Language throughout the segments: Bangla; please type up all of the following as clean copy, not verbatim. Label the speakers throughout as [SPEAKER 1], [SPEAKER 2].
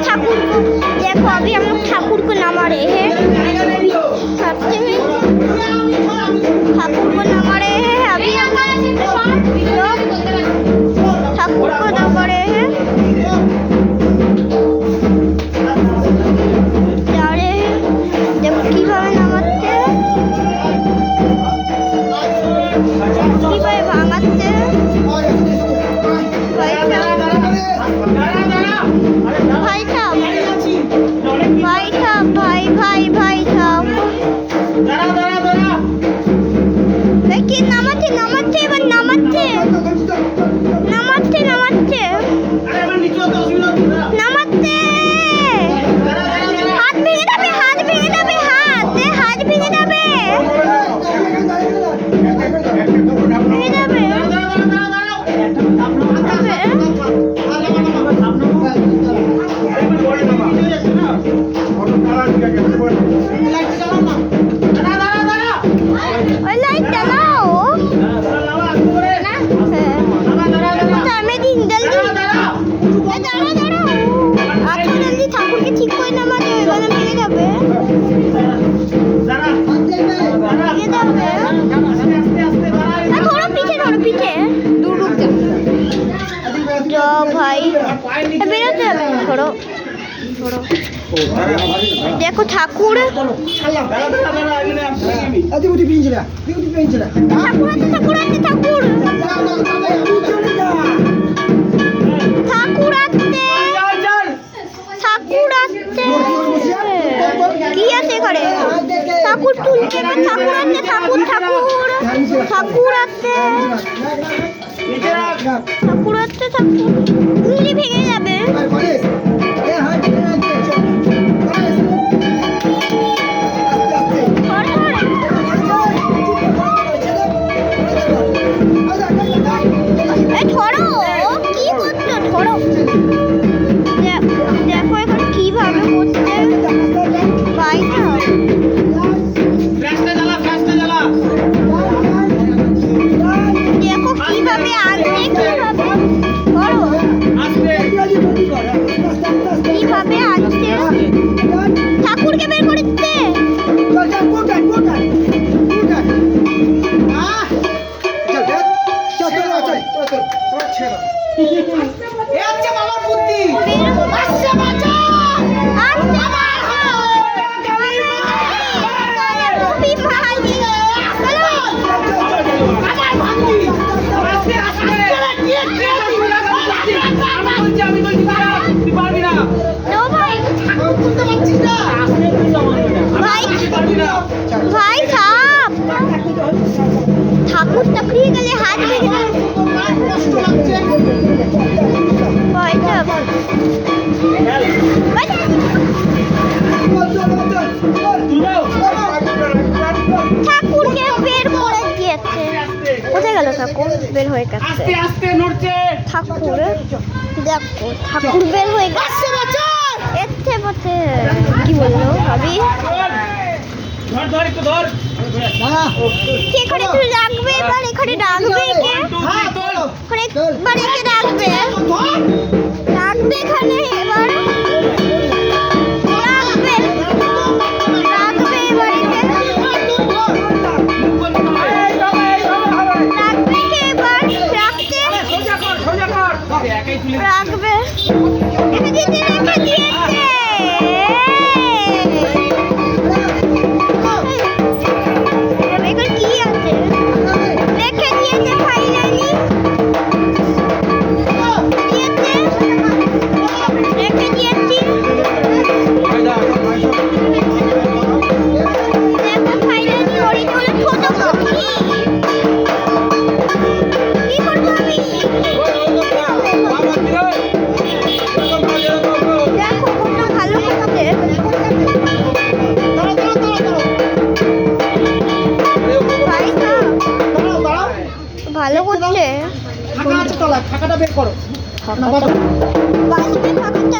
[SPEAKER 1] ठाकुर को देखो, अभी हम लोग ठाकुर को नमा रहे हैं। ठाकुर को नमा रहे हैं, अभी हम लोग ठाकुर को नमा रहे हैं, जा रहे हैं। देखो কিভাবে নামাচ্ছে, কিভাবে ভাঙাচ্ছে। ভাই সাহেব, ভাই সাহেব, ভাই সাহেব, দেখি নামাচ্ছে, এবার নামাচ্ছে, হাত ভেঙে যাবে, হাত ভেঙে যাবে। ठाकुर के ठीक कोई नामा दे, वाला भেঙে যাবে। थोड़ा पीछे दूर रुक जाओ भाई, बेरोते হবে। थोड़ा देखो ठाकुर, কি আছে ঘরে? ঠাকুর তুলছে, ঠাকুর আছে, উঙ্গলি ভেঙে যাবে। দেখো এখন কিভাবে করছে ভাই না। দেখো কিভাবে আনছে, কিভাবে আনছে, ঠাকুরকে বের করে দিচ্ছে। भाई साहब, ठाकुर तकरी गले हाथ में भाई साहब, ঠাকুর কে বের করে দিয়েছে। কোথায় গেল ঠাকুর? বের হয়ে গেছে। ঠাকুর দেখো, ঠাকুর বের হয়ে গেছে। কি বললো ভাবি? এখানে তুই রাখবে, এবার এখানে রাখবে, রাখবে এখানে, এবার রাখবে ভালো করছে। ফাঁকা আছে তলা, ফাঁকাটা বের করো। বালিতে ফাঁকাটা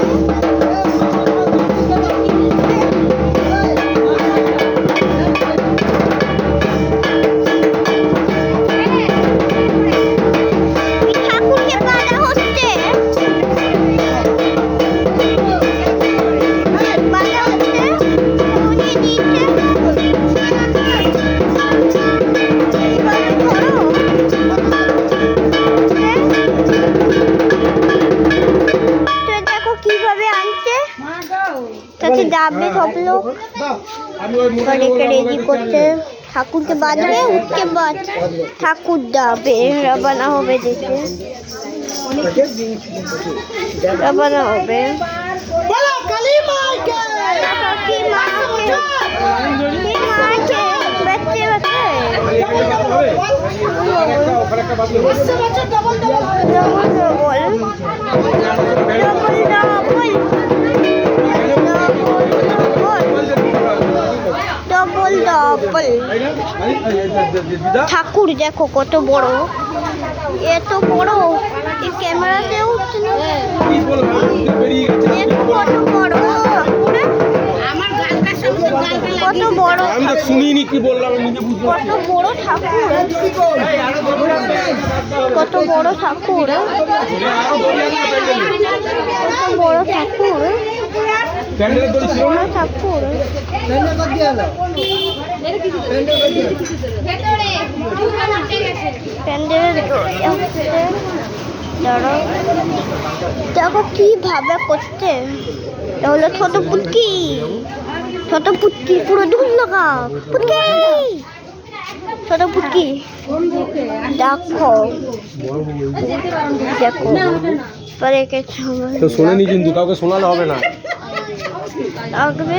[SPEAKER 1] ঠাকুরকে পাড়া হচ্ছে। जाबे सब लोग बड़े के रेडी करते ठाकुर के बाद में उसके बाद ठाकुर जाबे रवाना होबे देखे रवाना होबे बोलो काली मां के की मां के बच्चे ঠাকুর দেখো কত বড় এত বড় এই ক্যামেরাতে উঠছে না কত বড় কত বড়
[SPEAKER 2] আমি তো শুনিনি কি বললাম নিজে বুঝতে
[SPEAKER 1] কত বড় ঠাকুর কত বড় ঠাকুর কত বড় ঠাকুর
[SPEAKER 2] প্যান্ডেলের দড়ি ছিল না
[SPEAKER 1] ঠাকুর প্যান্ডেলের দড়ি হচ্ছে দাঁড়াও দেখো কিভাবে করছে এটা হলো ছোট পুটকি পুরো ঢুল লাগা পুটকি ছোট পুটকি দেখো দেখো পরে কে
[SPEAKER 2] তো শোনেনি কিন্তু কাউকে শোনালে হবে না
[SPEAKER 1] লাগবে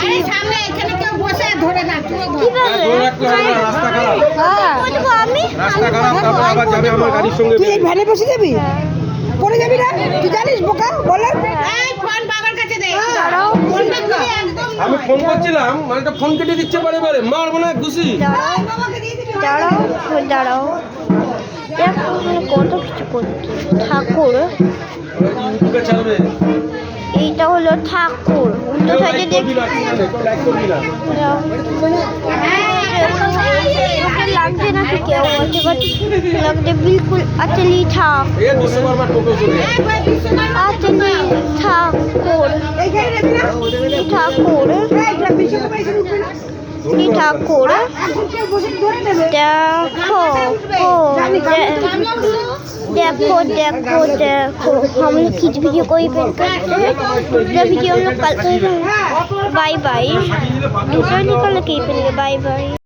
[SPEAKER 3] আরে সামনে এখানে কেউ বসে ধরে না
[SPEAKER 1] কিভাবে
[SPEAKER 2] ধরে রাখতে হবে না, রাস্তা খারাপ
[SPEAKER 1] বলবো আমি
[SPEAKER 2] রাস্তা খারাপ তারপর আবার যাবে আমার গাড়ির সঙ্গে
[SPEAKER 3] তুই এই ভ্যানে বসে যাবি পড়ে যাবি না তুই জানিস বোকা বলে এই ফোন বাবার কাছে দে
[SPEAKER 1] দাঁড়াও
[SPEAKER 3] ফোনটা তুই একদম
[SPEAKER 2] আমি ফোন করছিলাম মানে একটা ফোন কেটে দিচ্ছে বারে বারে মারবো না খুশি
[SPEAKER 3] বাবাকে দিয়ে দিবি
[SPEAKER 1] দাঁড়াও দেখো ওখানে কত কিছু করছে ঠাকুর
[SPEAKER 2] ইউটিউবে ছাড়বে
[SPEAKER 1] এইটা হলো ঠাকুর উল্টো সাইডে দেখি
[SPEAKER 2] লাইক করবি না
[SPEAKER 1] লাগছে না কি কেউ আছে বাট লাগছে বিলকুল असली था
[SPEAKER 2] এ বিশ্বকর্মা টোটো চলে
[SPEAKER 1] असली ঠাকুর ঠাকুর এই ঠাকুর দেখো देखो देखो देखो हम लोग किस वीडियो को ही पेंट करते हैं वीडियो हम लोग कल बाय बाय दूसरा निकल के ही पेंट बाय बाय।